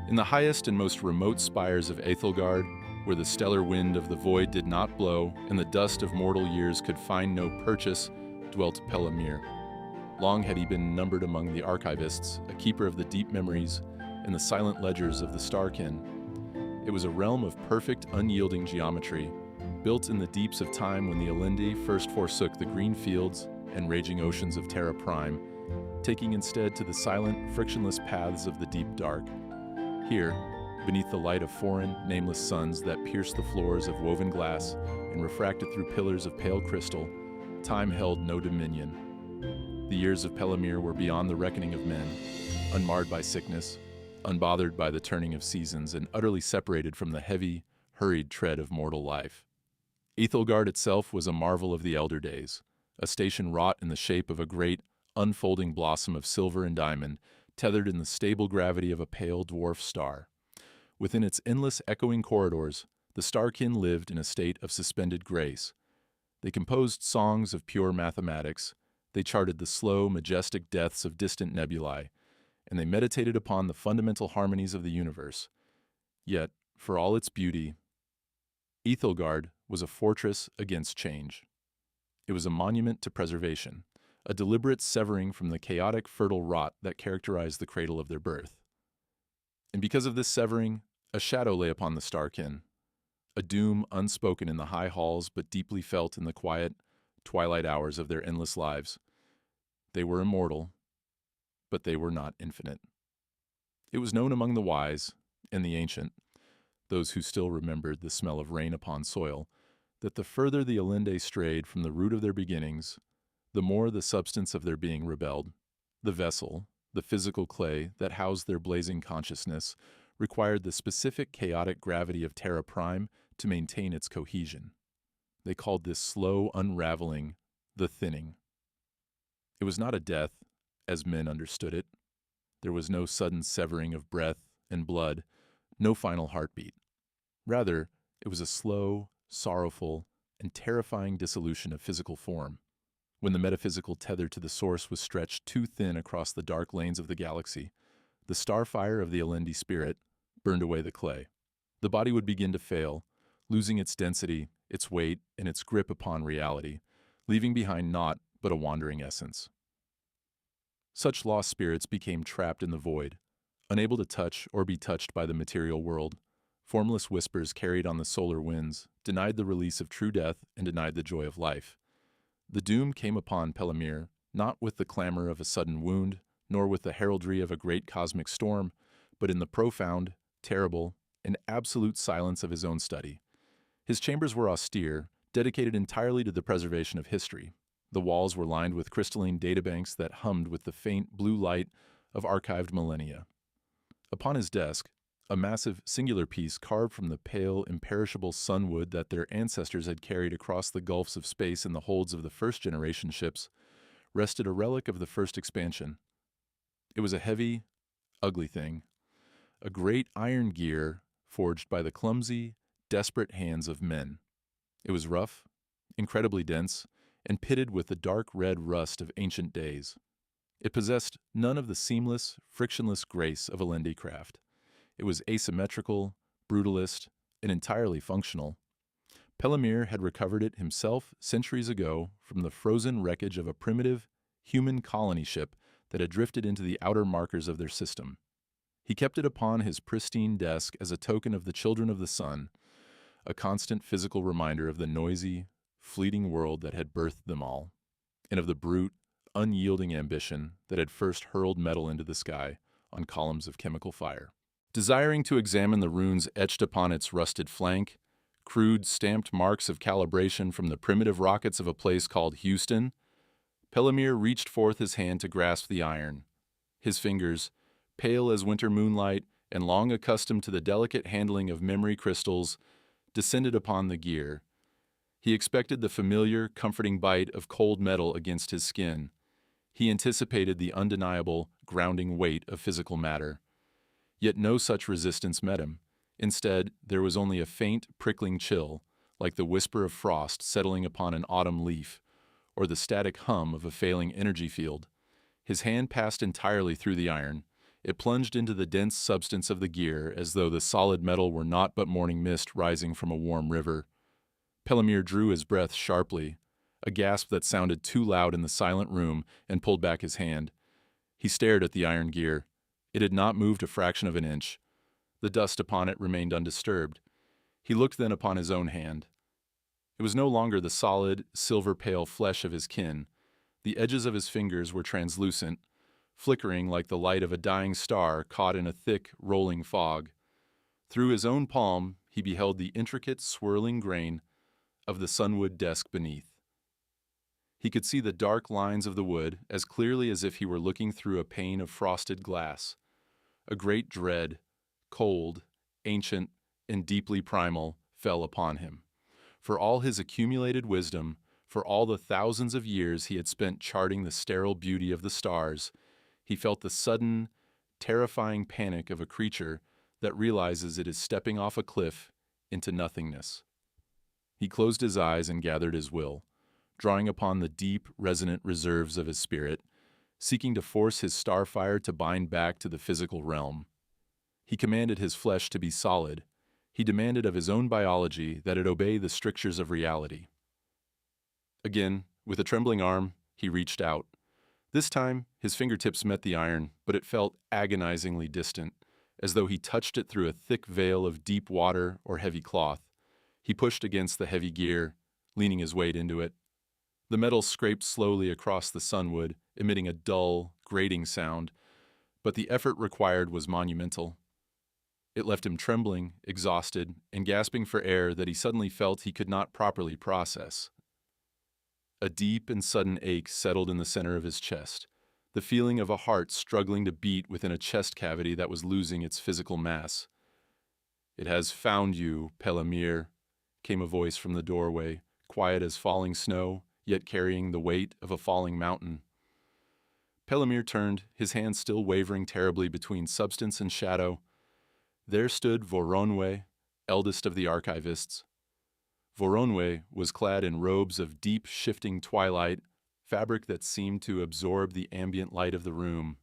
In the highest and most remote spires of Aethelgard, where the stellar wind of the void did not blow and the dust of mortal years could find no purchase, dwelt Pelamir. Long had he been numbered among the archivists, a keeper of the deep memories and the silent ledgers of the Starkin. It was a realm of perfect, unyielding geometry, built in the deeps of time when the Elendi first forsook the green fields and raging oceans of Terra Prime, taking instead to the silent, frictionless paths of the deep dark. Here, beneath the light of foreign, nameless suns that pierced the floors of woven glass and refracted through pillars of pale crystal, time held no dominion. The years of Pelamir were beyond the reckoning of men, unmarred by sickness, unbothered by the turning of seasons, and utterly separated from the heavy, hurried tread of mortal life. Aethelgard itself was a marvel of the elder days, a station wrought in the shape of a great, unfolding blossom of silver and diamond, tethered in the stable gravity of a pale dwarf star. Within its endless echoing corridors, the Starkin lived in a state of suspended grace. They composed songs of pure mathematics, they charted the slow, majestic deaths of distant nebulae, and they meditated upon the fundamental harmonies of the universe. Yet, for all its beauty, Aethelgard was a fortress against change. It was a monument to preservation, a deliberate severing from the chaotic, fertile rot that characterized the cradle of their birth. And because of this severing, a shadow lay upon the Starkin, a doom unspoken in the high halls but deeply felt in the quiet, twilight hours of their endless lives. They were immortal, but they were not infinite. It was known among the wise and the ancient, those who still remembered the smell of rain upon soil, that the further the Elendi strayed from the root of their beginnings, the more the substance of their being rebelled. The vessel, the physical clay that housed their blazing consciousness, required the specific chaotic gravity of Terra Prime to maintain its cohesion. They called this slow unraveling the thinning. It was not a death, as men understood it. There was no sudden severing of breath and blood, no final heartbeat. Rather, it was a slow, sorrowful, and terrifying dissolution of physical form. When the metaphysical tether to the source was stretched too thin across the dark lanes of the galaxy, the starfire of the Elendi spirit burned away the clay. The body would begin to fail, losing its density, its weight, and its grip upon reality, leaving behind naught but a wandering essence. Such lost spirits became trapped in the void, unable to touch or be touched by the material world. Formless whispers carried on the solar winds denied the release of true death and denied the joy of life. The doom came upon Pelamir, not with the clamor of a sudden wound, nor with the heraldry of a great cosmic storm, but in the profound, terrible, and absolute silence of his own study. His chambers were austere, dedicated entirely to the preservation of history. The walls were lined with crystalline databanks that hummed with the faint blue light of archived millennia. Upon his desk, a massive, singular piece carved from the pale, imperishable sunwood that their ancestors had carried across the gulfs of space in the holds of the first-generation ships, rested a relic of the first expansion. It was a heavy, ugly thing, a great iron gear forged by the clumsy, desperate hands of men. It was rough, incredibly dense, and pitted with the dark red rust of ancient days. It possessed none of the seamless, frictionless grace of Elendi craft. It was asymmetrical, brutalist, and entirely functional. Pelamir had recovered it himself centuries ago from the frozen wreckage of a primitive, human colony ship that had drifted into the outer markers of their system. He kept it upon his pristine desk as a token of the children of the sun, a constant physical reminder of the noisy, fleeting world that had birthed them all, and of the brute, unyielding ambition that had first hurled metal into the sky on columns of chemical fire. Desiring to examine the runes etched upon its rusted flank, crude stamped marks of calibration from the primitive rockets of a place called Houston, Pelamir reached forth his hand to grasp the iron. His fingers, pale as winter moonlight and long accustomed to the delicate handling of memory crystals, descended upon the gear. He expected the familiar, comforting bite of cold metal against his skin. He anticipated the undeniable, grounding weight of physical matter. Yet no such resistance met him. Instead, there was only a faint, prickling chill, like the whisper of frost settling upon an autumn leaf, or the static hum of a failing energy field. His hand passed entirely through the iron, It plunged into the dense substance of the gear as though the solid metal were naught but morning mist rising from a warm river. Pelamir drew his breath sharply, a gasp that sounded too loud in the silent room, and pulled back his hand. He stared at the iron gear. It had not moved a fraction of an inch. The dust upon it remained undisturbed. He looked then upon his own hand. It was no longer the solid, silver-pale flesh of his kin. The edges of his fingers were translucent, flickering like the light of a dying star caught in a thick, rolling fog. Through his own palm, he beheld the intricate, swirling grain of the sunwood desk beneath. He could see the dark lines of the wood as clearly as if he were looking through a pane of frosted glass. A great dread, cold, ancient, and deeply primal, fell upon him. For all his accumulated wisdom, for all the thousands of years he had spent charting the sterile beauty of the stars, he felt the sudden, terrifying panic of a creature that realizes it is stepping off a cliff into nothingness. He closed his eyes and gathered his will, drawing upon the deep, resonant reserves of his spirit, seeking to force his starfire to bind back to the physical realm. He commanded his flesh to be solid. He demanded of his own biology that it obey the strictures of reality. Again, with a trembling arm, he reached out. This time, his fingertips met the iron, but it felt agonizingly distant, as though he touched it through a thick veil of deep water or heavy cloth. He pushed against the heavy gear, leaning his weight into it. The metal scraped slowly across the sunwood, emitting a dull, grating sound, but the effort required was monumental. It left him trembling, exhausted, and gasping for air that he suddenly felt he could not properly process. A deep and sudden ache settled in the center of his chest, the feeling of a heart struggling to beat within a chest cavity that was losing its physical mass. "It has found you, Pelamir," came a voice from the doorway, quiet as falling snow, yet carrying the weight of a falling mountain. Pelamir turned, his hands still wavering terribly between substance and shadow. There stood Voronoi, eldest of the archivists. Voronoi was clad in robes of deep, shifting twilight, fabric that seemed to absorb the ambient light of the room.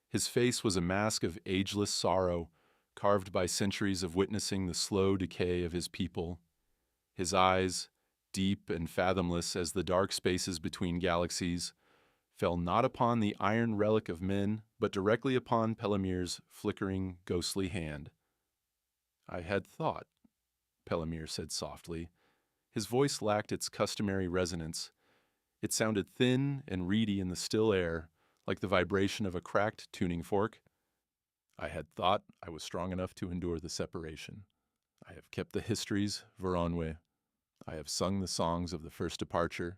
His face was a mask of ageless sorrow, carved by centuries of witnessing the slow decay of his people. His eyes, deep and fathomless as the dark spaces between galaxies, fell not upon the iron relic of men, but directly upon Pelamir's flickering, ghostly hand. "I had thought," Pelamir said softly. His voice lacked its customary resonance. It sounded thin and reedy in the still air, like the vibration of a cracked tuning fork. "I had thought I was strong enough to endure the separation. I have kept the histories, Voronoi. I have sung the songs of the first departure.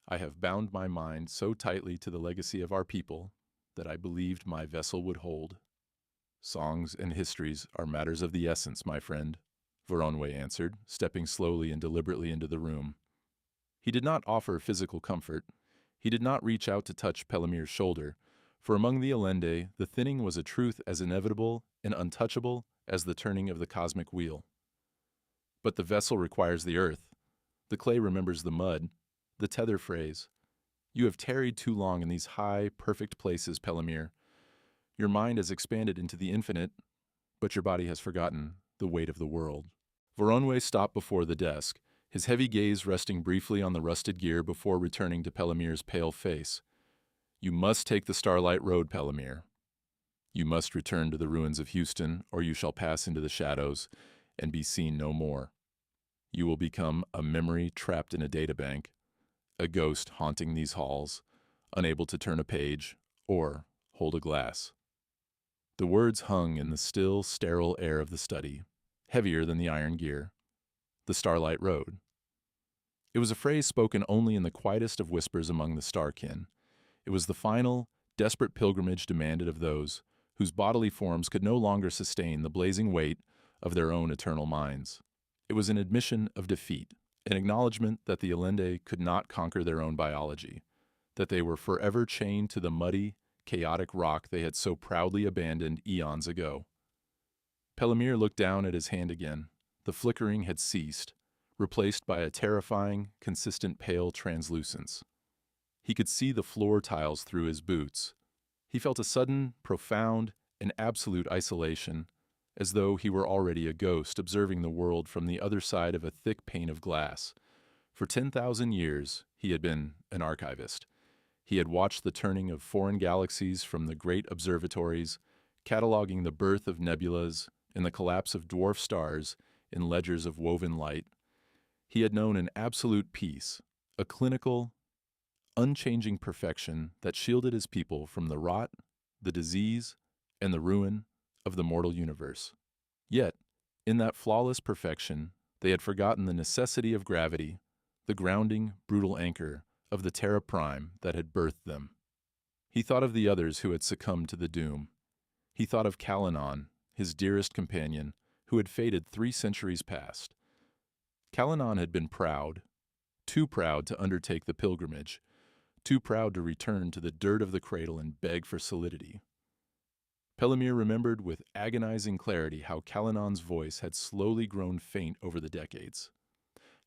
I have bound my mind so tightly to the legacy of our people that I believed my vessel would hold." "Songs and histories are matters of the essence, my friend," Voronoi answered, stepping slowly and deliberately into the room. He did not offer physical comfort. He did not reach out to touch Pelamir's shoulder, for among the Elende the thinning was a truth as inevitable and untouchable as the turning of the cosmic wheel. But the vessel requires the earth. The clay remembers the mud, the tether phrase. You have tarried too long in these high, perfect places, Pelamir. Your mind has expanded into the infinite, but your body has forgotten the weight of the world. Voronoi stopped before the desk, his heavy gaze resting briefly on the rusted gear before returning to Pelamir's pale face. "You must take the Starlight Road, Pelamir. You must return to the ruins of Houston, or you shall pass into the shadows and be seen no more. You will become a memory trapped in a databank, a ghost haunting these halls, unable to turn a page or hold a glass." The words hung in the still, sterile air of the study, heavier than the iron gear. The Starlight Road. It was a phrase spoken only in the quietest of whispers among the Starkin. It was the final, desperate pilgrimage demanded of those whose bodily forms could no longer sustain the blazing weight of their own eternal minds. It was an admission of defeat, an acknowledgement that the Elende could not conquer their own biology, that they were forever chained to the muddy, chaotic rock they had so proudly abandoned eons ago. Pelamir looked down at his hand again. The flickering had ceased, replaced by a terrifying, consistent pale translucence. He could see the floor tiles through his boots. He felt a sudden, profound, and absolute isolation, as though he were already a ghost observing the world from the other side of a thick pane of glass. For 10,000 years, he had been an archivist. He had watched the turning of foreign galaxies from the great observatories, cataloging the birth of nebulas and the collapse of dwarf stars in ledgers of woven light. He had known an absolute peace, a clinical, unchanging perfection that shielded his people from the rot, the disease, and the ruin of the mortal universe. Yet, in that flawless perfection, they had forgotten the necessity of gravity, the grounding, brutal anchor of the terra prime that had birthed them. He thought of the others who had succumbed to the doom. He thought of Calinan, his dearest companion, who had faded 3 centuries past. Calinan had been proud, too proud to undertake the pilgrimage, too proud to return to the dirt of the cradle and beg for solidity. Pelamir remembered with agonizing clarity how Calinan's voice had slowly grown faint over the decades,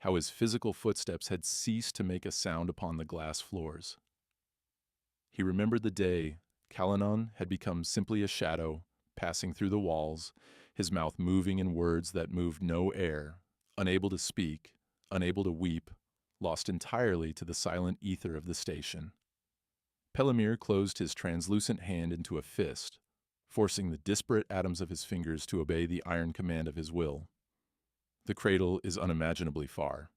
how his physical footsteps had ceased to make a sound upon the glass floors. He remembered the day Calinan had become simply a shadow, passing through the walls, his mouth moving in words that moved no air, unable to speak, unable to weep, lost entirely to the silent ether of the station. Pelamir closed his translucent hand into a fist, forcing the disparate atoms of his fingers to obey the iron command of his will. "The cradle is unimaginably far,"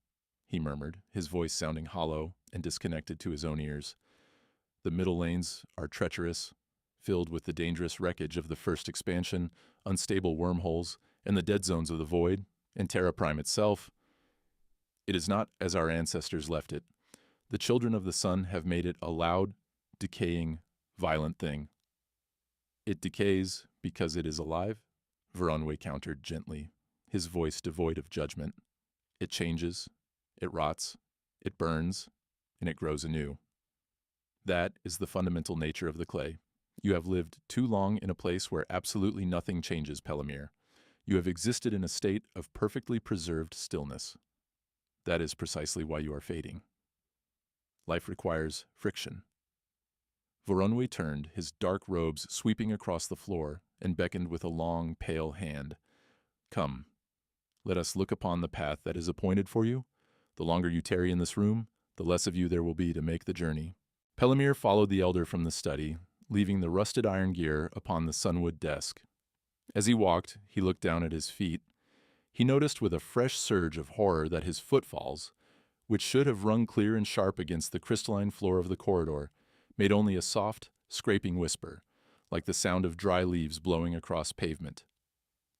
he murmured, his voice sounding hollow and disconnected to his own ears. "The middle lanes are treacherous, filled with the dangerous wreckage of the first expansion, unstable wormholes, and the dead zones of the void, and Terra Prime itself. It is not as our ancestors left it. The children of the sun have made it a loud, decaying, violent thing." "It decays because it is alive," Voronoi countered gently, his voice devoid of judgment. "It changes, it rots, it burns, and it grows anew. That is the fundamental nature of the clay. You have lived too long in a place where absolutely nothing changes, Pelamir. You have existed in a state of perfectly preserved stillness. That is precisely why you are fading. Life requires friction." Voronoi turned, his dark robes sweeping across the floor, and beckoned with a long, pale hand. "Come, let us look upon the path that is appointed for you. The longer you tarry in this room, the less of you there will be to make the journey." Pelamir followed the elder from the study, leaving the rusted iron gear upon the sunwood desk. As he walked, he looked down at his feet. He noticed with a fresh surge of horror that his footfalls, which should have rung clear and sharp against the crystalline floor of the corridor, made only a soft, scraping whisper, like the sound of dry leaves blowing across pavement.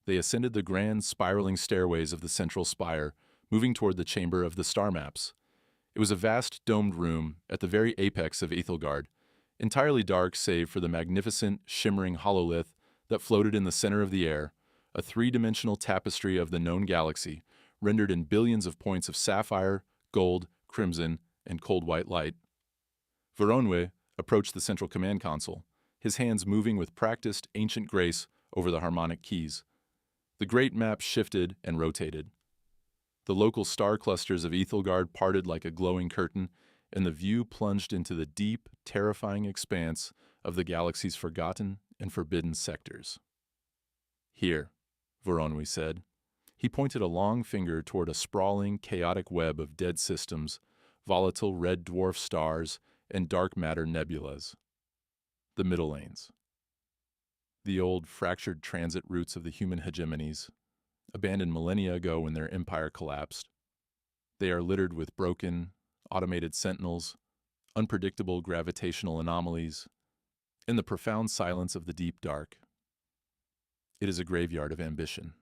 They ascended the grand, spiraling stairways of the central spire, moving toward the chamber of the star maps. It was a vast, domed room at the very apex of Aethelgard, entirely dark save for the magnificent, shimmering hololith that floated in the center of the air, a 3-dimensional tapestry of the known galaxy, rendered in billions of points of sapphire, gold, crimson, and cold white light. Voronoi approached the central command console, his hands moving with practiced, ancient grace over the harmonic keys. The great map shifted and rotated. The local star clusters of Aethelgard parted like a glowing curtain, and the view plunged into the deep, terrifying expanse of the galaxy's forgotten and forbidden sectors. "Here," Voronoi said. He pointed a long finger toward a sprawling, chaotic web of dead systems, volatile red dwarf stars, and dark matter nebulas. "The middle lanes. The old, fractured transit routes of the human hegemonies, abandoned millennia ago when their empire collapsed. They are littered with broken, automated sentinels, unpredictable gravitational anomalies, and the profound silence of the deep dark. It is a graveyard of ambition."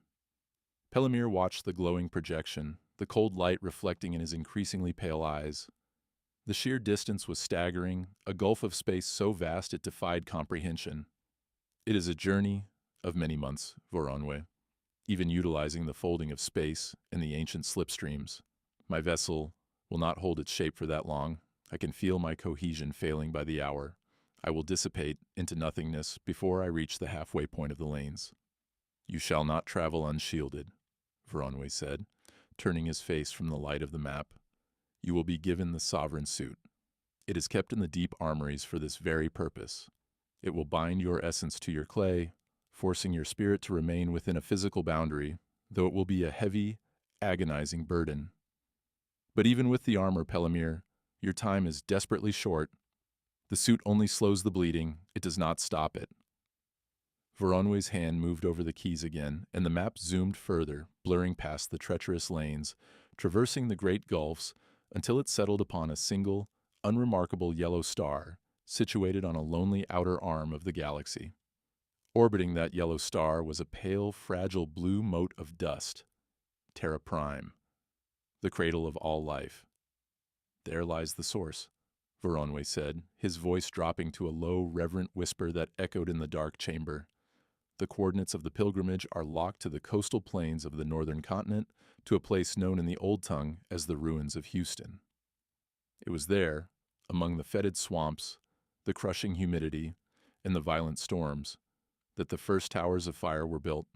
Pelamir watched the glowing projection, the cold light reflecting in his increasingly pale eyes. The sheer distance was staggering, a gulf of space so vast it defied comprehension. "It is a journey of many months, Voronoi, even utilizing the folding of space and the ancient slipstreams. My vessel will not hold its shape for that long. I can feel my cohesion failing by the hour. I will dissipate into nothingness before I reach the halfway point of the lanes." "You shall not travel unshielded," Voronoi said, turning his face from the light of the map. "You will be given the sovereign suit. It is kept in the deep armories for this very purpose. It will bind your essence to your clay, forcing your spirit to remain within a physical boundary, though it will be a heavy, agonizing burden. But even with the armor, Pelamir, your time is desperately short. The suit only slows the bleeding, it does not stop it. Voronwe's hand moved over the keys again, and the map zoomed further, blurring past the treacherous lanes, traversing the great gulfs, until it settled upon a single, unremarkable yellow star, situated on a lonely outer arm of the galaxy. Orbiting that yellow star was a pale, fragile blue mote of dust, Terra Prime, the cradle of all life. There lies the source, Voronwe said, his voice dropping to a low, reverent whisper that echoed in the dark chamber. The coordinates of the pilgrimage are locked to the coastal plains of the northern continent, to a place known in the Old Tongue as the ruins of Houston. It was there, among the fetid swamps, the crushing humidity, and the violent storms, that the first towers of fire were built.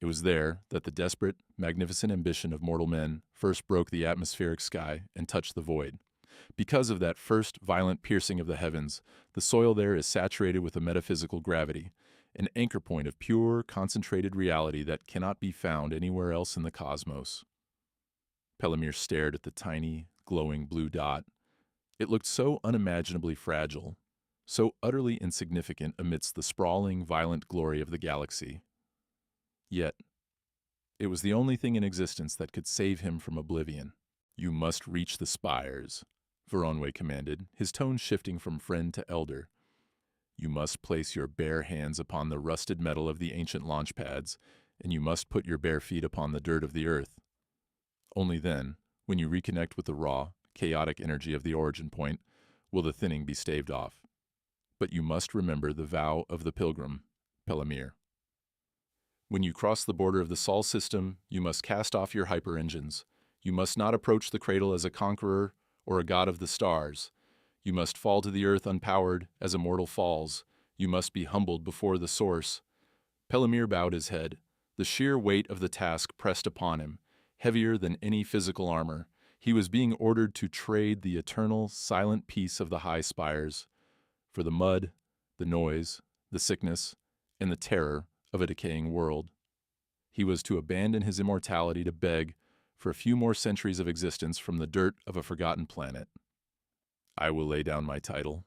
It was there that the desperate, magnificent ambition of mortal men first broke the atmospheric sky and touched the void. Because of that first violent piercing of the heavens, the soil there is saturated with a metaphysical gravity, an anchor point of pure, concentrated reality that cannot be found anywhere else in the cosmos. Pelamir stared at the tiny, glowing blue dot. It looked so unimaginably fragile, so utterly insignificant amidst the sprawling, violent glory of the galaxy. Yet, it was the only thing in existence that could save him from oblivion. "You must reach the spires," Voronwe commanded, his tone shifting from friend to elder. "You must place your bare hands upon the rusted metal of the ancient launch pads, and you must put your bare feet upon the dirt of the earth. Only then, when you reconnect with the raw, chaotic energy of the origin point, will the thinning be staved off. But you must remember the vow of the pilgrim, Pelamir. When you cross the border of the Sol system, you must cast off your hyper-engines. You must not approach the cradle as a conqueror or a god of the stars. You must fall to the earth unpowered as a mortal falls. You must be humbled before the source." Pelamir bowed his head. The sheer weight of the task pressed upon him, heavier than any physical armor. He was being ordered to trade the eternal, silent peace of the high spires for the mud, the noise, the sickness, and the terror of a decaying world. He was to abandon his immortality to beg for a few more centuries of existence from the dirt of a forgotten planet. "I will lay down my title,"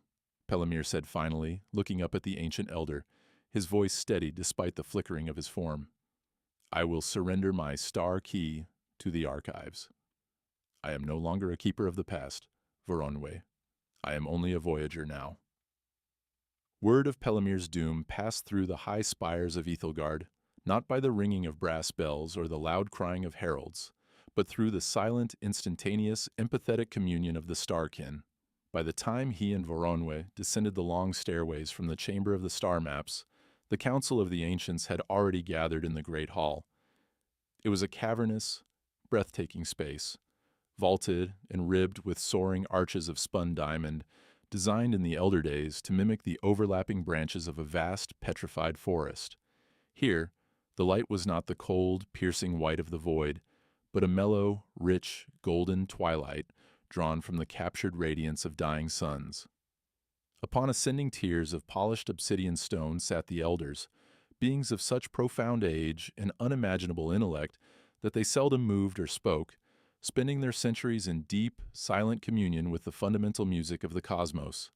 Pelamir said finally, looking up at the ancient elder, his voice steady despite the flickering of his form. "I will surrender my star key to the archives. I am no longer a keeper of the past, Voronwe. I am only a voyager now." Word of Pelamir's doom passed through the high spires of Aethelgard, not by the ringing of brass bells or the loud crying of heralds, but through the silent, instantaneous, empathetic communion of the Starkin. By the time he and Voronwe descended the long stairways from the chamber of the star maps, the council of the ancients had already gathered in the great hall. It was a cavernous, breathtaking space, vaulted and ribbed with soaring arches of spun diamond, designed in the elder days to mimic the overlapping branches of a vast, petrified forest. Here, the light was not the cold, piercing white of the void, but a mellow, rich, golden twilight drawn from the captured radiance of dying suns. Upon ascending tiers of polished obsidian stone sat the elders, beings of such profound age and unimaginable intellect that they seldom moved or spoke, spending their centuries in deep, silent communion with the fundamental music of the cosmos.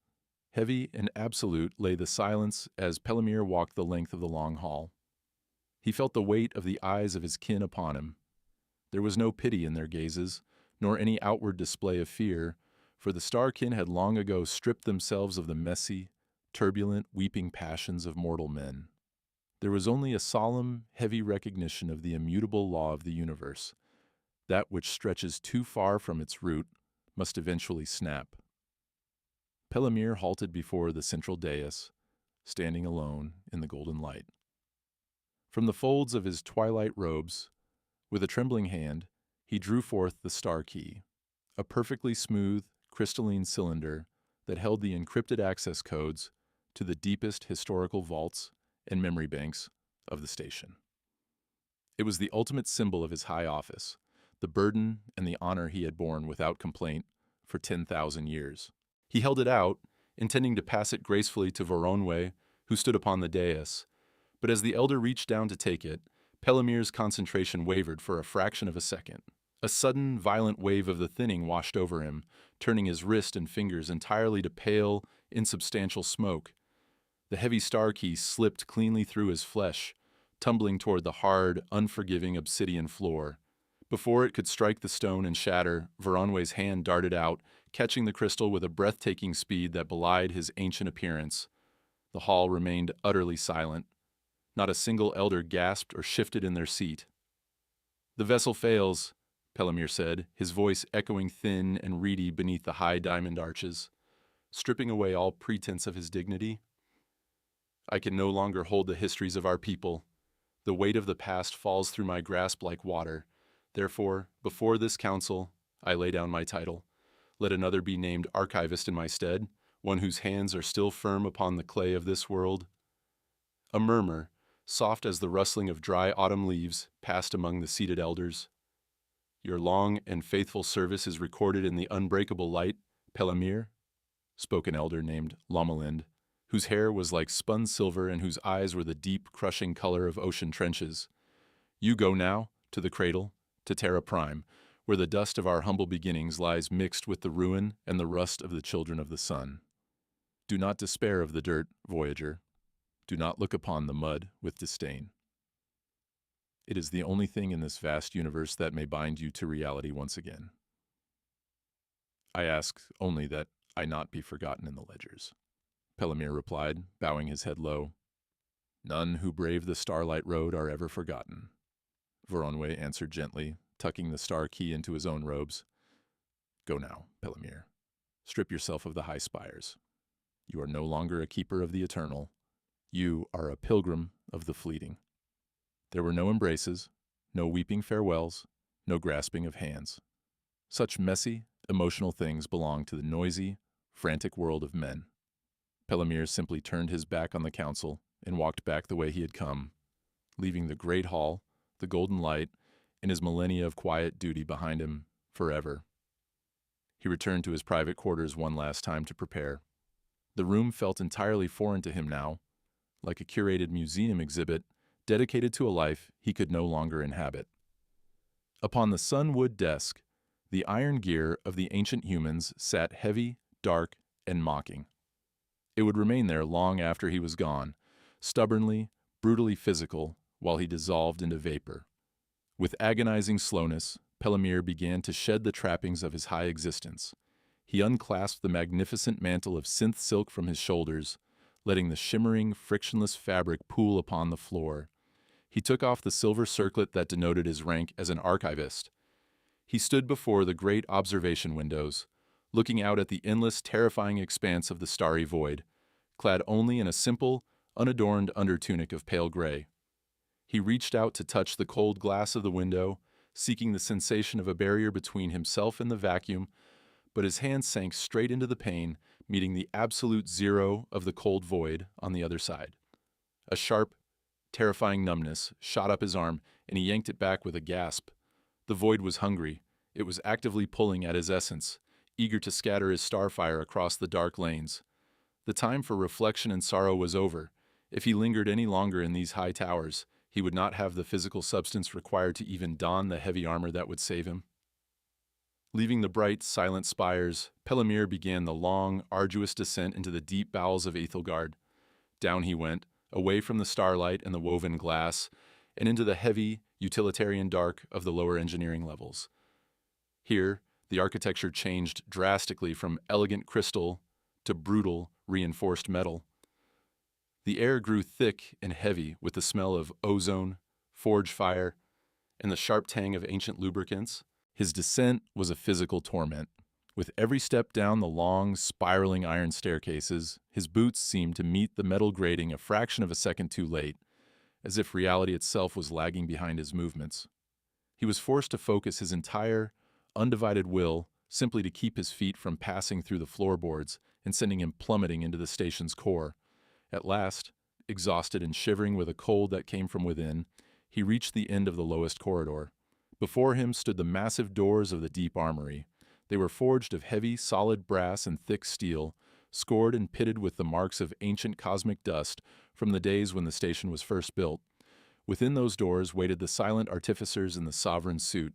Heavy and absolute lay the silence as Pelamir walked the length of the long hall. He felt the weight of the eyes of his kin upon him. There was no pity in their gazes, nor any outward display of fear, for the Starkin had long ago stripped themselves of the messy, turbulent, weeping passions of mortal men. There was only a solemn, heavy recognition of the immutable law of the universe. That which stretches too far from its root must eventually snap. Pelamir halted before the central dais, standing alone in the golden light. From the folds of his twilight robes, with a trembling hand, he drew forth the star key, a perfectly smooth, crystalline cylinder that held the encrypted access codes to the deepest historical vaults and memory banks of the station. It was the ultimate symbol of his high office, the burden and the honor he had borne without complaint for 10,000 years. He held it out, intending to pass it gracefully to Voronoi, who stood upon the dais. But as the elder reached down to take it, Pelamir's concentration wavered for a fraction of a second. A sudden, violent wave of the thinning washed over him, turning his wrist and fingers entirely to pale, insubstantial smoke. The heavy star key slipped cleanly through his flesh, tumbling toward the hard, unforgiving obsidian floor. Before it could strike the stone and shatter, Voronway's hand darted out, catching the crystal with a breathtaking speed that belied his ancient appearance. The hall remained utterly silent. Not a single elder gasped or shifted in their seat. "The vessel fails," Pelamir said, his voice echoing thin and reedy beneath the high diamond arches, stripping away all pretense of his dignity. "I can no longer hold the histories of our people. The weight of the past falls through my grasp like water. Therefore, before this council, I lay down my title. Let another be named archivist in my stead, one whose hands are still firm upon the clay of this world." A murmur, soft as the rustling of dry autumn leaves, passed among the seated elders. "Your long and faithful service is recorded in the unbreakable light, Pelamir," spoke an elder named Lomelind, whose hair was like spun silver and whose eyes were the deep, crushing color of ocean trenches. "You go now to the cradle, to Terra Prime, where the dust of our humble beginnings lies mixed with the ruin and the rust of the children of the sun. Do not despair of the dirt, voyager. Do not look upon the mud with disdain. It is the only thing in this vast universe that may bind you to reality once again. I ask only that I not be forgotten in the ledgers." Pelamir replied, bowing his head low. "None who brave the Starlight road are ever forgotten," Voronoi answered gently, tucking the star key into his own robes. "Go now, Pelamir. Strip yourself of the high spires. You are no longer a keeper of the eternal. You are a pilgrim of the fleeting." There were no embraces, no weeping farewells, no grasping of hands. Such messy, emotional things belong to the noisy, frantic world of men. Pelamir simply turned his back on the council and walked back the way he had come, leaving the great hall, the golden light, and his millennia of quiet duty behind him forever. He returned to his private quarters one last time to prepare. The room felt entirely foreign to him now, like a curated museum exhibit dedicated to a life he could no longer inhabit. Upon the sunwood desk, the iron gear of the ancient humans sat heavy, dark, and mocking. It would remain there long after he was gone, stubbornly, brutally physical, while he dissolved into vapor. With agonizing slowness, Pelamir began to shed the trappings of his high existence. He unclasped the magnificent mantle of synth silk from his shoulders, letting the shimmering, frictionless fabric pool upon the floor. He took off the silver circlet that denoted his rank as an archivist. He stood before the great observation windows, looking out at the endless, terrifying expanse of the starry void, clad only in a simple, unadorned undertunic of pale gray. He reached out to touch the cold glass of the window, seeking the sensation of a barrier between himself and the vacuum, but his hand sank straight into the pane, meeting the absolute zero of the cold void on the other side. A sharp, terrifying numbness shot up his arm, and he yanked it back with a gasp. The void was hungry. It was actively pulling at his essence, eager to scatter his starfire across the dark lanes. The time for reflection and sorrow was over. If he lingered any longer in these high towers, he would not have the physical substance required to even don the heavy armor that would save him. Leaving the bright, silent spires, Pelamir began the long, arduous descent into the deep bowels of Aethelgard. Down he went, away from the starlight and the woven glass, and into the heavy, utilitarian dark of the lower engineering levels. Here, the architecture changed drastically from elegant crystal to brutal, reinforced metal. The air grew thick and heavy with the smell of ozone, forge fire, and the sharp tang of ancient lubricants. His descent was a physical torment. With every step down the long, spiraling iron staircases, his boots seemed to meet the metal grating a fraction of a second too late, as if reality itself was lagging behind his movements. He was forced to focus his entire, undivided will simply to keep his feet from passing through the floorboards and sending him plummeting into the station's core. At last, exhausted and shivering with a cold that came from within, he reached the end of the lowest corridor. Before him stood the massive doors of the deep armory. They were forged of heavy, solid brass and thick steel, scored and pitted with the marks of ancient cosmic dust from the days when the station was first built. Within those doors waited the silent artificers in the sovereign suit,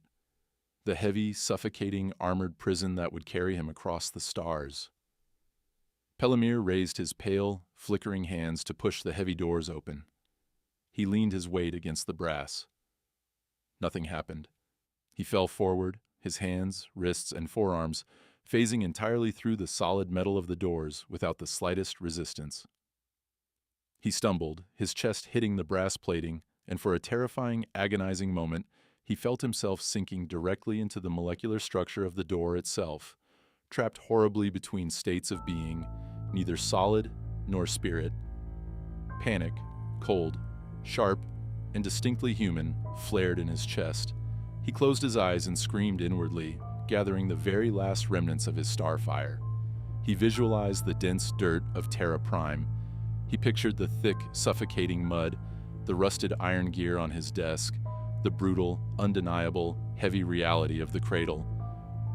the heavy, suffocating, armored prison that would carry him across the stars. Pelamir raised his pale, flickering hands to push the heavy doors open. He leaned his weight against the brass. Nothing happened. He fell forward, his hands, wrists, and forearms phasing entirely through the solid metal of the doors without the slightest resistance. He stumbled, his chest hitting the brass plating, and for a terrifying, agonizing moment, he felt himself sinking directly into the molecular structure of the door itself, trapped horribly between states of being, neither solid nor spirit. Panic, cold, sharp, and distinctly human, flared in his chest. He closed his eyes and screamed inwardly, gathering the very last remnants of his starfire. He visualized the dense dirt of Terra Prime. He pictured the thick, suffocating mud, the rusted iron gear on his desk, the brutal, undeniable, heavy reality of the cradle.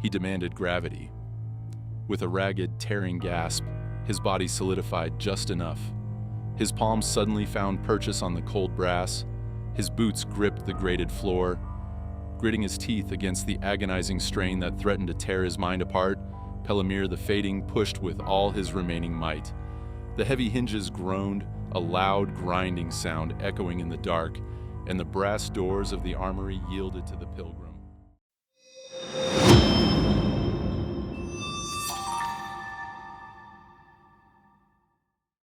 He demanded gravity. With a ragged, tearing gasp, his body solidified just enough. His palms suddenly found purchase on the cold brass. His boots gripped the grated floor. Gritting his teeth against the agonizing strain that threatened to tear his mind apart, Pelamir the Fading pushed with all his remaining might. The heavy hinges groaned, a loud, grinding sound echoing in the dark, and the brass doors of the armory yielded to the Pilgrims.